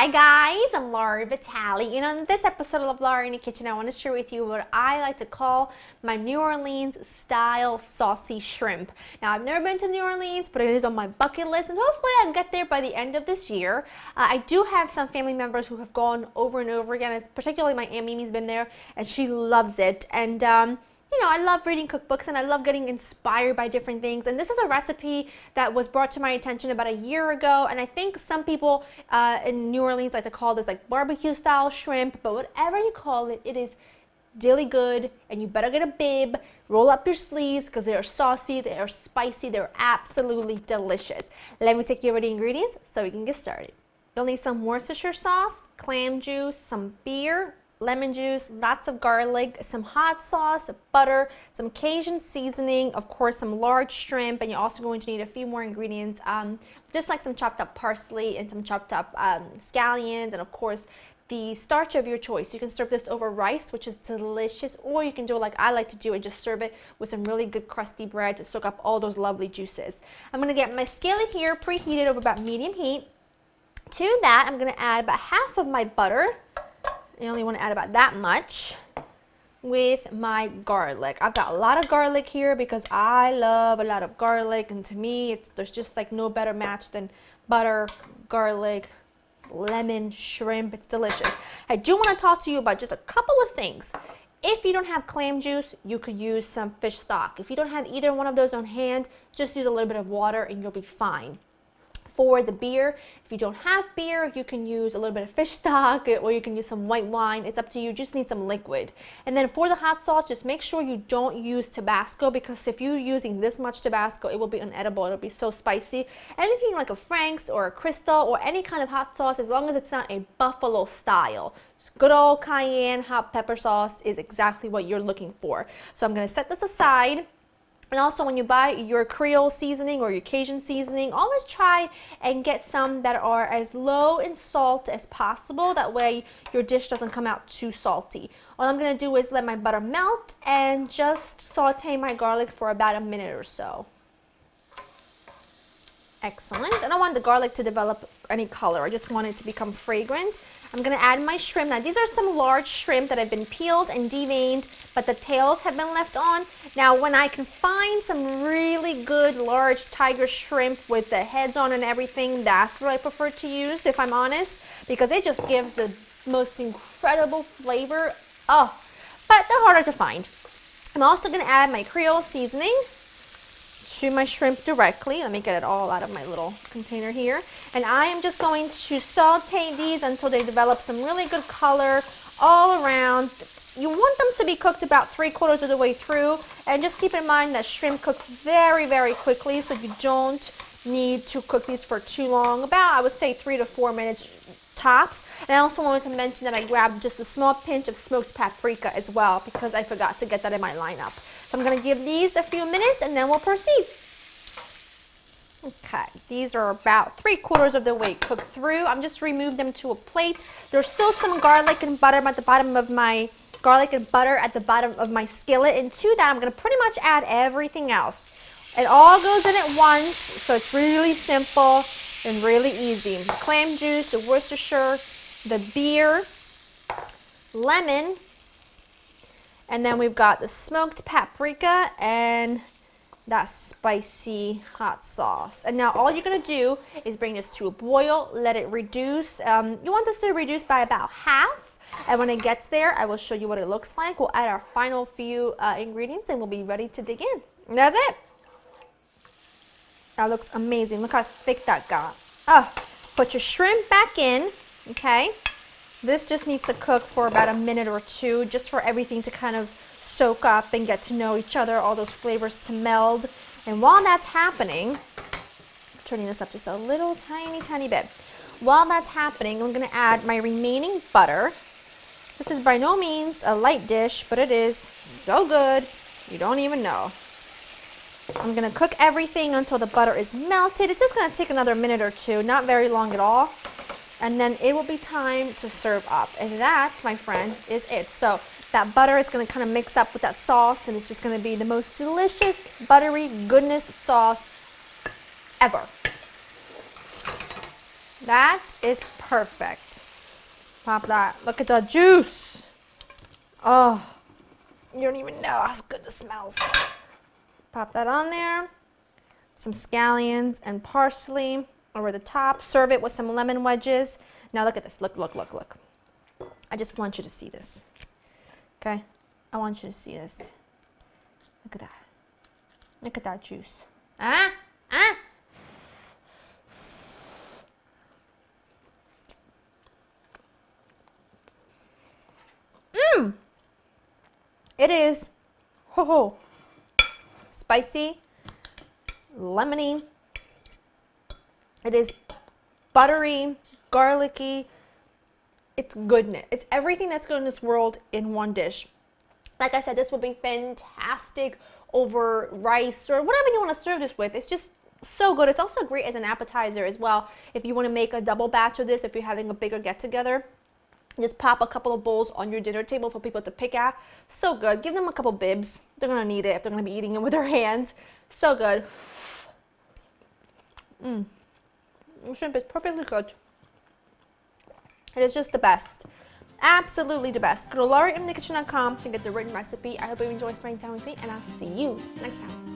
Hi guys, I'm Laura Vitale, and on this episode of Laura in the Kitchen, I want to share with you what I like to call my New Orleans style saucy shrimp. Now, I've never been to New Orleans, but it is on my bucket list, and hopefully I'll get there by the end of this year. I do have some family members who have gone over and over again, particularly my Aunt Mimi's been there, and she loves it, and you know, I love reading cookbooks and I love getting inspired by different things. And this is a recipe that was brought to my attention about a year ago. And I think some people in New Orleans like to call this like barbecue style shrimp, but whatever you call it, it is really good. And you better get a bib, roll up your sleeves because they are saucy, they are spicy, they're absolutely delicious. Let me take you over the ingredients so we can get started. You'll need some Worcestershire sauce, clam juice, some beer, lemon juice, lots of garlic, some hot sauce, butter, some Cajun seasoning, of course some large shrimp, and you're also going to need a few more ingredients, just like some chopped up parsley and some chopped up scallions, and of course the starch of your choice. You can serve this over rice, which is delicious, or you can do it like I like to do and just serve it with some really good crusty bread to soak up all those lovely juices. I'm going to get my skillet here preheated over about medium heat. To that, I'm going to add about half of my butter. I only want to add about that much with my garlic. I've got a lot of garlic here because I love a lot of garlic, and to me there's just like no better match than butter, garlic, lemon, shrimp. It's delicious. I do want to talk to you about just a couple of things. If you don't have clam juice, you could use some fish stock. If you don't have either one of those on hand, just use a little bit of water and you'll be fine. For the beer, if you don't have beer, you can use a little bit of fish stock or you can use some white wine. It's up to you. Just need some liquid. And then for the hot sauce, just make sure you don't use Tabasco, because if you're using this much Tabasco, it will be unedible. It'll be so spicy. Anything like a Frank's or a Crystal or any kind of hot sauce, as long as it's not a buffalo style, just good old cayenne hot pepper sauce is exactly what you're looking for. So I'm going to set this aside. And also, when you buy your Creole seasoning or your Cajun seasoning, always try and get some that are as low in salt as possible. That way your dish doesn't come out too salty. All I'm going to do is let my butter melt and just saute my garlic for about a minute or so. Excellent. I don't want the garlic to develop any color. I just want it to become fragrant. I'm going to add my shrimp. Now, these are some large shrimp that have been peeled and deveined, but the tails have been left on. Now, when I can find some really good large tiger shrimp with the heads on and everything, that's what I prefer to use, if I'm honest, because it just gives the most incredible flavor. Oh, but they're harder to find. I'm also going to add my Creole seasoning to my shrimp directly. Let me get it all out of my little container here. And I am just going to saute these until they develop some really good color all around. You want them to be cooked about 3/4 of the way through. And just keep in mind that shrimp cooks very, very quickly, so you don't need to cook these for too long. About, I would say, 3 to 4 minutes tops. And I also wanted to mention that I grabbed just a small pinch of smoked paprika as well, because I forgot to get that in my lineup. So I'm going to give these a few minutes and then we'll proceed. Okay, these are about 3/4 of the way cooked through. I'm just remove them to a plate. There's still some garlic and butter at the bottom of my skillet, and to that I'm going to pretty much add everything else. It all goes in at once, so it's really simple and really easy. The clam juice, the Worcestershire, the beer, lemon, and then we've got the smoked paprika and that spicy hot sauce. And now all you're going to do is bring this to a boil, let it reduce. You want this to reduce by about half. And when it gets there, I will show you what it looks like. We'll add our final few ingredients and we'll be ready to dig in. And that's it. That looks amazing. Look how thick that got. Oh, put your shrimp back in, okay? This just needs to cook for about a minute or two, just for everything to kind of soak up and get to know each other, all those flavors to meld. And while that's happening, turning this up just a little tiny bit. While that's happening, I'm going to add my remaining butter. This is by no means a light dish, but it is so good, you don't even know. I'm going to cook everything until the butter is melted. It's just going to take another minute or two, not very long at all. And then it will be time to serve up. And that, my friend, is it. So that butter, it's going to kind of mix up with that sauce, and it's just going to be the most delicious, buttery goodness sauce ever. That is perfect. Perfect. Pop that. Look at the juice. Oh, you don't even know how good this smells. Pop that on there. Some scallions and parsley over the top. Serve it with some lemon wedges. Now look at this. Look, look, look, look. I just want you to see this. Okay? I want you to see this. Look at that. Look at that juice. Ah! Ah! Mmm! It is spicy, lemony. It is buttery, garlicky. It's goodness. It's everything that's good in this world in one dish. Like I said, this would be fantastic over rice or whatever you want to serve this with. It's just so good. It's also great as an appetizer as well. If you want to make a double batch of this, if you're having a bigger get-together, just pop a couple of bowls on your dinner table for people to pick at. So good. Give them a couple bibs. They're going to need it if they're going to be eating it with their hands. So good. The shrimp is perfectly good. It is just the best. Absolutely the best. Go to laurainthekitchen.com to get the written recipe. I hope you enjoy spending time with me, and I'll see you next time.